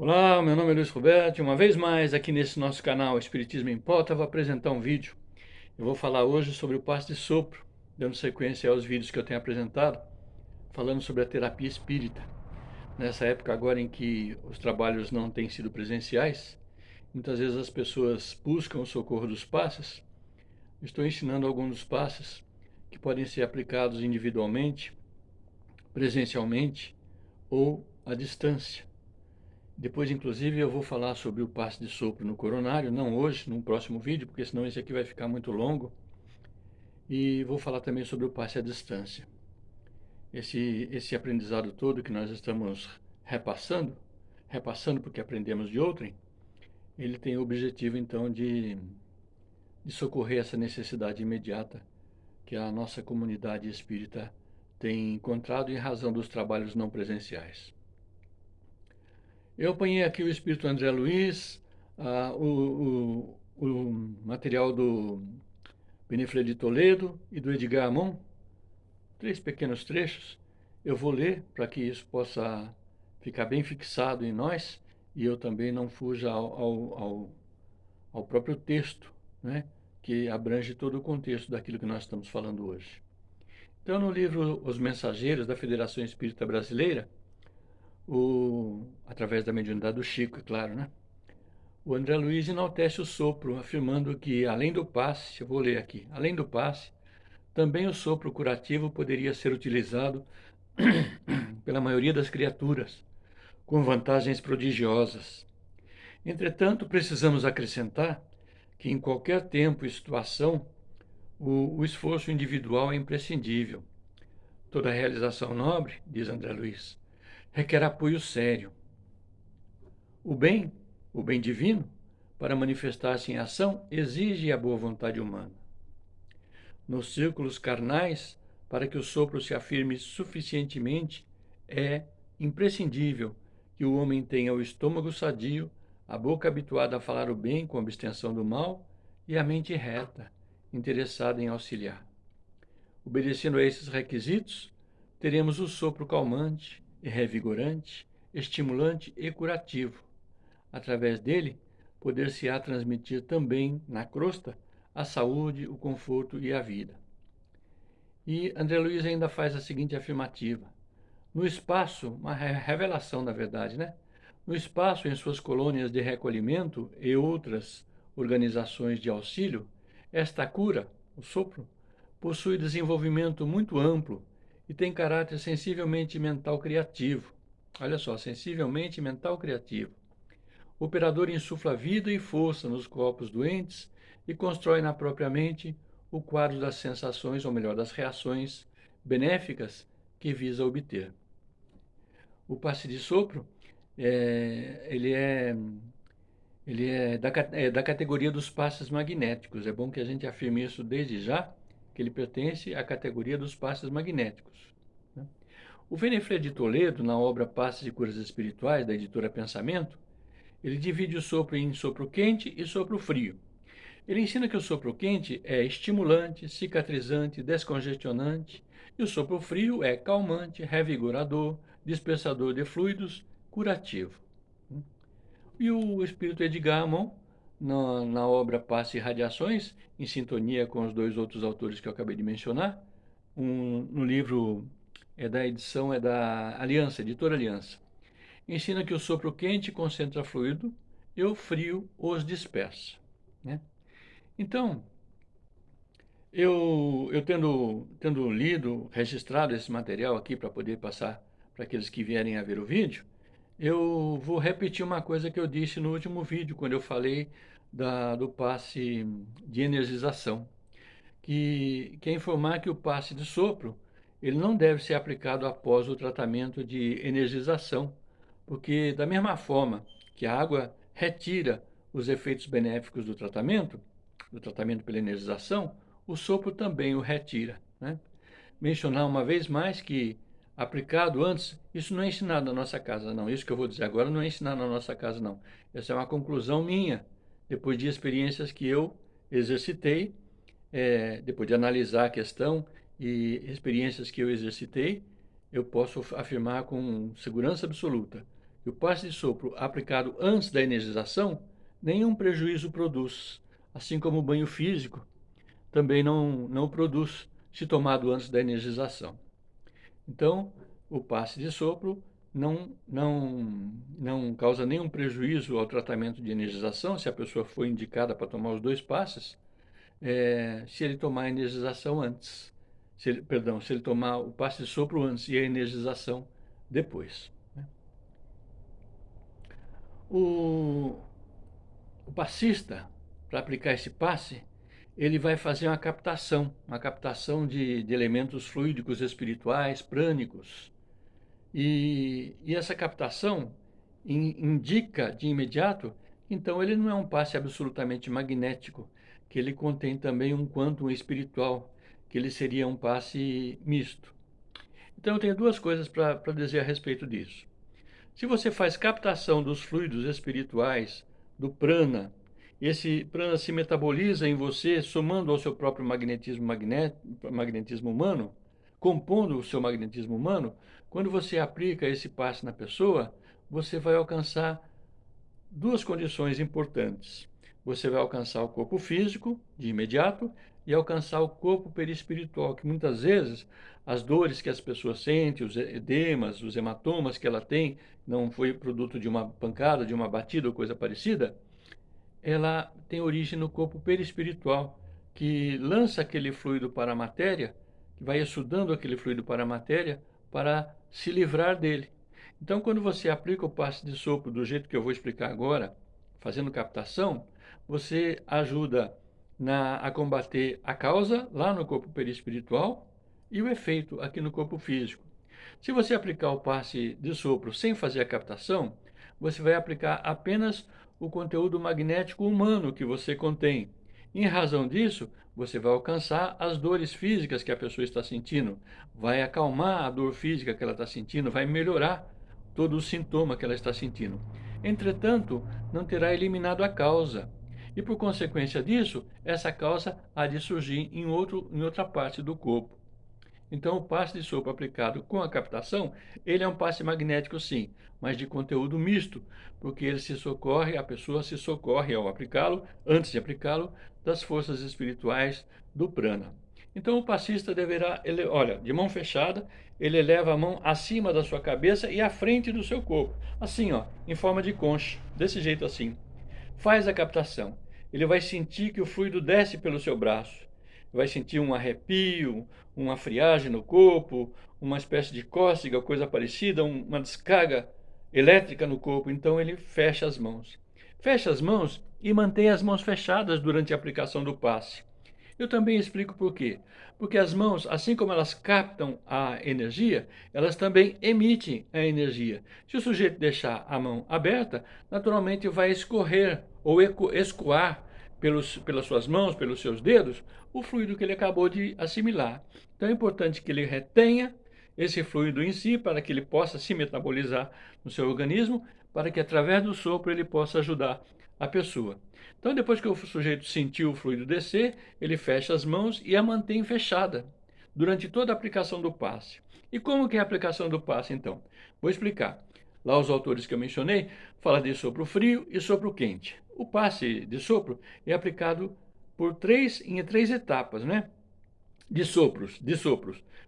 Olá, meu nome é Luiz Roberto e uma vez mais aqui nesse nosso canal Espiritismo em Pauta eu vou apresentar um vídeo. Eu vou falar hoje sobre o passe de sopro, dando sequência aos vídeos que eu tenho apresentado, falando sobre a terapia espírita. Nessa época agora em que os trabalhos não têm sido presenciais, muitas vezes as pessoas buscam o socorro dos passes. Estou ensinando alguns dos passes que podem ser aplicados individualmente, presencialmente ou à distância. Depois, inclusive, eu vou falar sobre o passe de sopro no coronário, não hoje, num próximo vídeo, porque senão esse aqui vai ficar muito longo. E vou falar também sobre o passe à distância. Esse aprendizado todo que nós estamos repassando porque aprendemos de outrem, ele tem o objetivo, então, de socorrer essa necessidade imediata que a nossa comunidade espírita tem encontrado em razão dos trabalhos não presenciais. Eu apanhei aqui o Espírito André Luiz, o material do Beneflê de Toledo e do Edgar Amon, 3 pequenos trechos. Eu vou ler para que isso possa ficar bem fixado em nós e eu também não fuja ao próprio texto, né, que abrange todo o contexto daquilo que nós estamos falando hoje. Então, no livro Os Mensageiros da Federação Espírita Brasileira, através da mediunidade do Chico, é claro, né? O André Luiz enaltece o sopro, afirmando que, além do passe, eu vou ler aqui, além do passe, também o sopro curativo poderia ser utilizado pela maioria das criaturas, com vantagens prodigiosas. Entretanto, precisamos acrescentar que, em qualquer tempo e situação, o esforço individual é imprescindível. Toda realização nobre, diz André Luiz, requer apoio sério. O bem, o bem divino, para manifestar-se em ação, exige a boa vontade humana. Nos círculos carnais, para que o sopro se afirme suficientemente, é imprescindível que o homem tenha o estômago sadio, a boca habituada a falar o bem com abstenção do mal e a mente reta, interessada em auxiliar. Obedecendo a esses requisitos, teremos o sopro calmante e revigorante, estimulante e curativo. Através dele, poder-se-á transmitir também na crosta a saúde, o conforto e a vida. E André Luiz ainda faz a seguinte afirmativa: no espaço, uma revelação na verdade, né? No espaço, em suas colônias de recolhimento e outras organizações de auxílio, esta cura, o sopro, possui desenvolvimento muito amplo e tem caráter sensivelmente mental criativo. Olha só, sensivelmente mental criativo. O operador insufla vida e força nos corpos doentes e constrói na própria mente o quadro das sensações, ou melhor, das reações benéficas que visa obter. O passe de sopro, ele é da categoria dos passes magnéticos. É bom que a gente afirme isso desde já, que ele pertence à categoria dos passes magnéticos. Né? O Beneflê de Toledo, na obra Passes e Curas Espirituais, da editora Pensamento, ele divide o sopro em sopro quente e sopro frio. Ele ensina que o sopro quente é estimulante, cicatrizante, descongestionante, e o sopro frio é calmante, revigorador, dispersador de fluidos, curativo. E o espírito Edgar Amon, na obra Passe e Radiações, em sintonia com os dois outros autores que eu acabei de mencionar, no livro é da Aliança, editora Aliança, ensina que o sopro quente concentra fluido e o frio os dispersa. Né? Então, eu tendo lido, registrado esse material aqui para poder passar para aqueles que vierem a ver o vídeo, eu vou repetir uma coisa que eu disse no último vídeo, quando eu falei do passe de energização, que é informar que o passe de sopro ele não deve ser aplicado após o tratamento de energização, porque da mesma forma que a água retira os efeitos benéficos do tratamento pela energização, o sopro também o retira. Né? Mencionar uma vez mais que, aplicado antes, isso não é ensinado na nossa casa, não. Isso que eu vou dizer agora não é ensinado na nossa casa, não. Essa é uma conclusão minha, depois de experiências que eu exercitei, depois de analisar a questão e experiências que eu exercitei, eu posso afirmar com segurança absoluta E o passe de sopro aplicado antes da energização, nenhum prejuízo produz, assim como o banho físico também não produz, se tomado antes da energização. Então, o passe de sopro não causa nenhum prejuízo ao tratamento de energização, se a pessoa for indicada para tomar os dois passes, se ele tomar a energização antes. Se ele tomar o passe de sopro antes e a energização depois. O, o passista, para aplicar esse passe, ele vai fazer uma captação de elementos fluídicos espirituais, prânicos. E essa captação indica de imediato, então ele não é um passe absolutamente magnético, que ele contém também um quantum espiritual, que ele seria um passe misto. Então eu tenho duas coisas para dizer a respeito disso. Se você faz captação dos fluidos espirituais, do prana, esse prana se metaboliza em você, somando ao seu próprio magnetismo humano, compondo o seu magnetismo humano, quando você aplica esse passe na pessoa, você vai alcançar duas condições importantes. Você vai alcançar o corpo físico, de imediato, e alcançar o corpo perispiritual, que muitas vezes as dores que as pessoas sentem, os edemas, os hematomas que ela tem, não foi produto de uma pancada, de uma batida ou coisa parecida, ela tem origem no corpo perispiritual, que lança aquele fluido para a matéria, que vai exudando aquele fluido para a matéria, para se livrar dele. Então, quando você aplica o passe de sopro do jeito que eu vou explicar agora, fazendo captação, você ajuda a combater a causa lá no corpo perispiritual e o efeito aqui no corpo físico. Se você aplicar o passe de sopro sem fazer a captação, você vai aplicar apenas o conteúdo magnético humano que você contém. Em razão disso, você vai alcançar as dores físicas que a pessoa está sentindo, vai acalmar a dor física que ela está sentindo, vai melhorar todo o sintoma que ela está sentindo. Entretanto, não terá eliminado a causa. E por consequência disso, essa causa há de surgir em outra parte do corpo. Então, o passe de sopro aplicado com a captação, ele é um passe magnético sim, mas de conteúdo misto, porque a pessoa se socorre ao aplicá-lo, antes de aplicá-lo, das forças espirituais do prana. Então, o passista deverá, olha, de mão fechada, ele eleva a mão acima da sua cabeça e à frente do seu corpo, assim, ó, em forma de concha, desse jeito assim. Faz a captação. Ele vai sentir que o fluido desce pelo seu braço. Vai sentir um arrepio, uma friagem no corpo, uma espécie de cócega, coisa parecida, uma descarga elétrica no corpo. Então ele fecha as mãos. Fecha as mãos e mantém as mãos fechadas durante a aplicação do passe. Eu também explico por quê. Porque as mãos, assim como elas captam a energia, elas também emitem a energia. Se o sujeito deixar a mão aberta, naturalmente vai escorrer ou escoar pelas suas mãos, pelos seus dedos, o fluido que ele acabou de assimilar. Então é importante que ele retenha esse fluido em si, para que ele possa se metabolizar no seu organismo, para que através do sopro ele possa ajudar a pessoa. Então, depois que o sujeito sentiu o fluido descer, ele fecha as mãos e a mantém fechada durante toda a aplicação do passe. E como que é a aplicação do passe, então? Vou explicar. Lá os autores que eu mencionei falam de sopro frio e sopro quente. O passe de sopro é aplicado em três etapas, né? De sopros.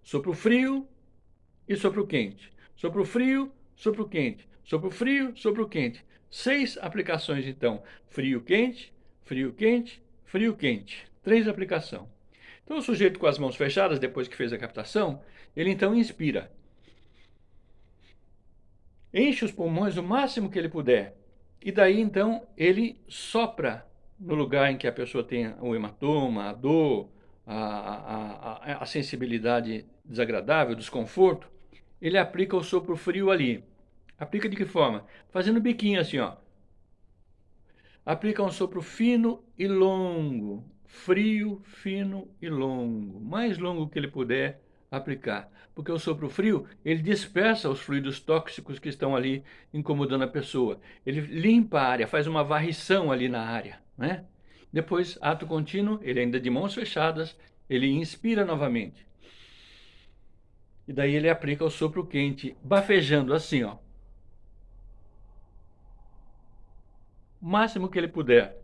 Sopro frio e sopro quente. Sopro frio, sopro quente. Sopro frio, sopro quente. 6 aplicações, então. Frio, quente, frio, quente, frio, quente. 3 aplicações. Então, o sujeito com as mãos fechadas, depois que fez a captação, ele então inspira. Enche os pulmões o máximo que ele puder. E daí, então, ele sopra no lugar em que a pessoa tem o hematoma, a dor, a sensibilidade desagradável, o desconforto. Ele aplica o sopro frio ali. Aplica de que forma? Fazendo biquinho assim, ó. Aplica um sopro fino e longo. Frio, fino e longo. Mais longo que ele puder aplicar. Porque o sopro frio, ele dispersa os fluidos tóxicos que estão ali incomodando a pessoa. Ele limpa a área, faz uma varrição ali na área, né? Depois, ato contínuo, ele ainda de mãos fechadas, ele inspira novamente. E daí ele aplica o sopro quente, bafejando assim, ó. o máximo que ele puder.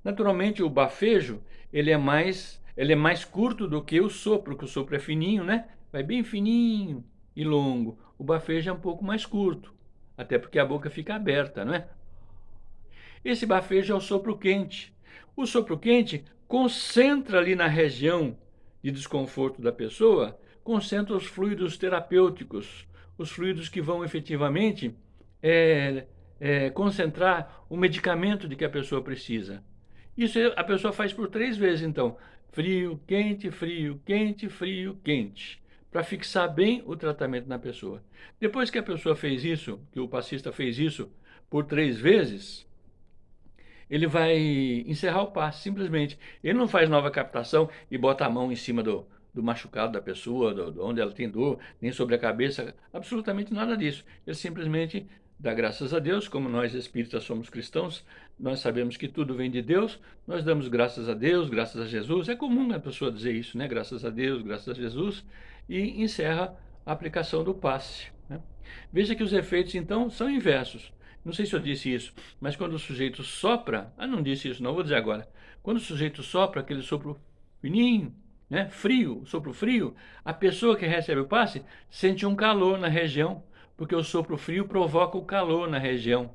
Naturalmente, o bafejo, ele é mais curto do que o sopro, que o sopro é fininho, né? Vai bem fininho e longo. O bafejo é um pouco mais curto, até porque a boca fica aberta, não é? Esse bafejo é o sopro quente. O sopro quente concentra ali na região de desconforto da pessoa, concentra os fluidos terapêuticos, os fluidos que vão efetivamente é, concentrar o medicamento de que a pessoa precisa. Isso a pessoa faz por 3 vezes, então. Frio, quente, frio, quente, frio, quente. Para fixar bem o tratamento na pessoa. Depois que a pessoa fez isso, que o passista fez isso por 3 vezes, ele vai encerrar o passe, simplesmente. Ele não faz nova captação e bota a mão em cima do machucado da pessoa, onde ela tem dor, nem sobre a cabeça, absolutamente nada disso. Ele simplesmente dá graças a Deus, como nós espíritas somos cristãos, nós sabemos que tudo vem de Deus, nós damos graças a Deus, graças a Jesus. É comum a pessoa dizer isso, né? Graças a Deus, graças a Jesus, e encerra a aplicação do passe, né? Veja que os efeitos, então, são inversos. Não sei se eu disse isso, mas quando o sujeito sopra, não disse isso, não vou dizer agora. Quando o sujeito sopra, aquele sopro fininho, né, frio, sopro frio, a pessoa que recebe o passe sente um calor na região, porque o sopro frio provoca o calor na região.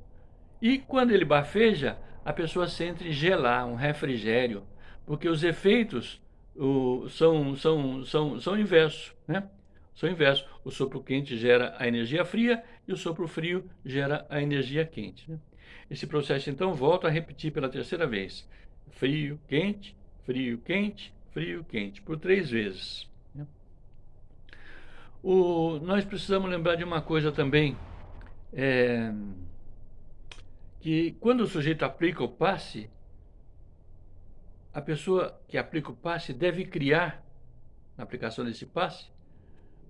E quando ele bafeja, a pessoa sente gelar, um refrigério, porque os efeitos são inversos, né? São inversos. O sopro quente gera a energia fria e o sopro frio gera a energia quente, né? Esse processo, então, volto a repetir pela terceira vez. Frio, quente, frio, quente, frio, quente, por 3 vezes, né? Nós precisamos lembrar de uma coisa também, é, que quando o sujeito aplica o passe, a pessoa que aplica o passe deve criar, na aplicação desse passe,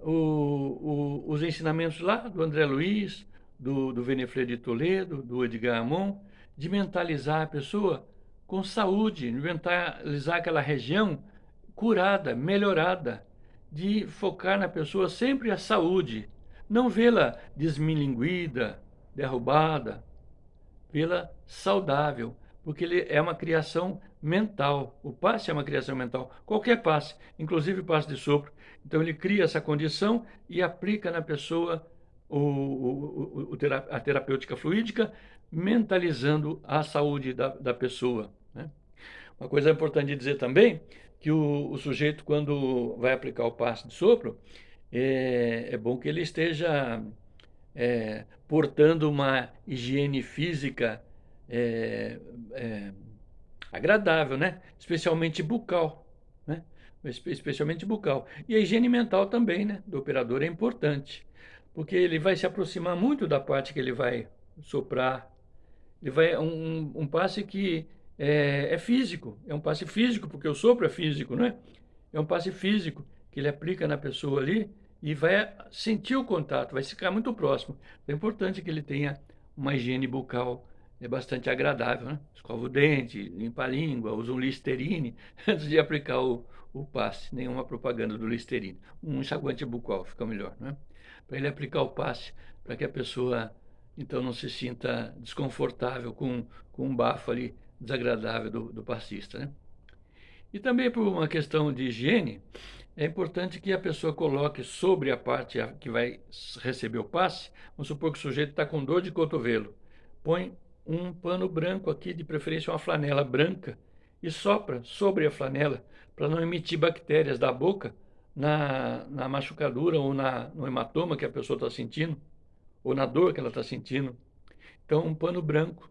os ensinamentos lá do André Luiz, do Veneflê de Toledo, do Edgar Amon, de mentalizar a pessoa com saúde, de mentalizar aquela região curada, melhorada, de focar na pessoa sempre a saúde, não vê-la desmilinguida, derrubada, vê-la saudável, porque ele é uma criação mental. O passe é uma criação mental. Qualquer passe, inclusive o passe de sopro. Então ele cria essa condição e aplica na pessoa a terapêutica fluídica, mentalizando a saúde da pessoa, né? Uma coisa importante de dizer também, que o sujeito, quando vai aplicar o passe de sopro, é bom que ele esteja portando uma higiene física é, é, agradável, né? Especialmente bucal, né? Especialmente bucal. E a higiene mental também, né? Do operador é importante, porque ele vai se aproximar muito da parte que ele vai soprar. Ele vai um passe que é físico, é um passe físico, porque o sopro é físico, né? É um passe físico que ele aplica na pessoa ali e vai sentir o contato, vai ficar muito próximo. É importante que ele tenha uma higiene bucal bastante agradável, né? Escova o dente, limpa a língua, usa um Listerine antes de aplicar o passe. Nenhuma propaganda do Listerine. Um enxaguante bucal fica melhor, né? Para ele aplicar o passe, para que a pessoa então não se sinta desconfortável com um bafo ali desagradável do passista, né? E também por uma questão de higiene, é importante que a pessoa coloque sobre a parte que vai receber o passe. Vamos supor que o sujeito está com dor de cotovelo. Põe um pano branco aqui, de preferência uma flanela branca, e sopra sobre a flanela para não emitir bactérias da boca na machucadura ou no hematoma que a pessoa está sentindo, ou na dor que ela está sentindo. Então, um pano branco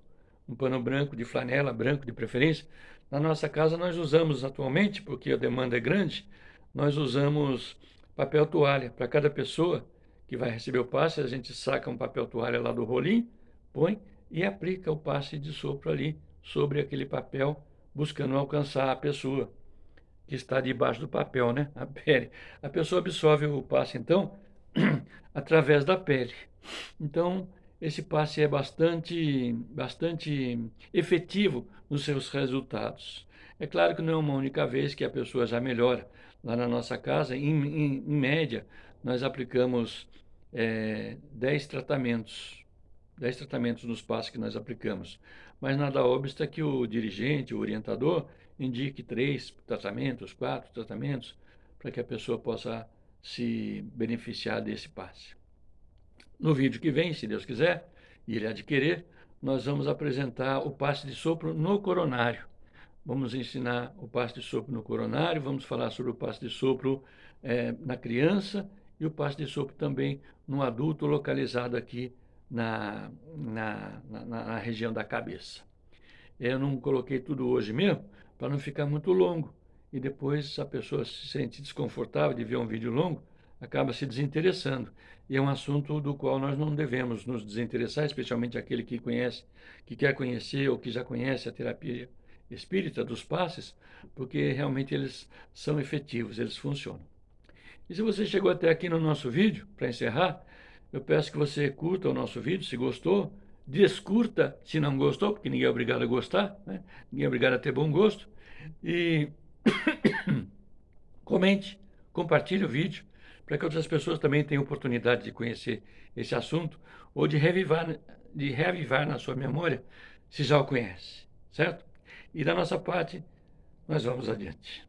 de flanela, branco de preferência. Na nossa casa nós usamos atualmente, porque a demanda é grande, nós usamos papel toalha. Para cada pessoa que vai receber o passe, a gente saca um papel toalha lá do rolinho, põe e aplica o passe de sopro ali sobre aquele papel, buscando alcançar a pessoa que está debaixo do papel, né? A pele. A pessoa absorve o passe, então, através da pele. Então, esse passe é bastante efetivo nos seus resultados. É claro que não é uma única vez que a pessoa já melhora. Lá na nossa casa, em média, nós aplicamos 10 tratamentos 10 tratamentos nos passos que nós aplicamos, mas nada obsta que o dirigente, o orientador, indique 3 tratamentos, 4 tratamentos, para que a pessoa possa se beneficiar desse passe. No vídeo que vem, se Deus quiser, e ele adquirir, nós vamos apresentar o passe de sopro no coronário. Vamos ensinar o passe de sopro no coronário, vamos falar sobre o passe de sopro na criança e o passe de sopro também no adulto localizado aqui na região da cabeça. Eu não coloquei tudo hoje mesmo, para não ficar muito longo. E depois a pessoa se sente desconfortável de ver um vídeo longo, acaba se desinteressando. E é um assunto do qual nós não devemos nos desinteressar, especialmente aquele que conhece, que quer conhecer ou que já conhece a terapia espírita dos passes, porque realmente eles são efetivos, eles funcionam. E se você chegou até aqui no nosso vídeo, para encerrar, eu peço que você curta o nosso vídeo, se gostou, descurta se não gostou, porque ninguém é obrigado a gostar, né? Ninguém é obrigado a ter bom gosto, e comente, compartilhe o vídeo, para que outras pessoas também tenham oportunidade de conhecer esse assunto, ou de reavivar na sua memória, se já o conhece, certo? E da nossa parte, nós vamos adiante.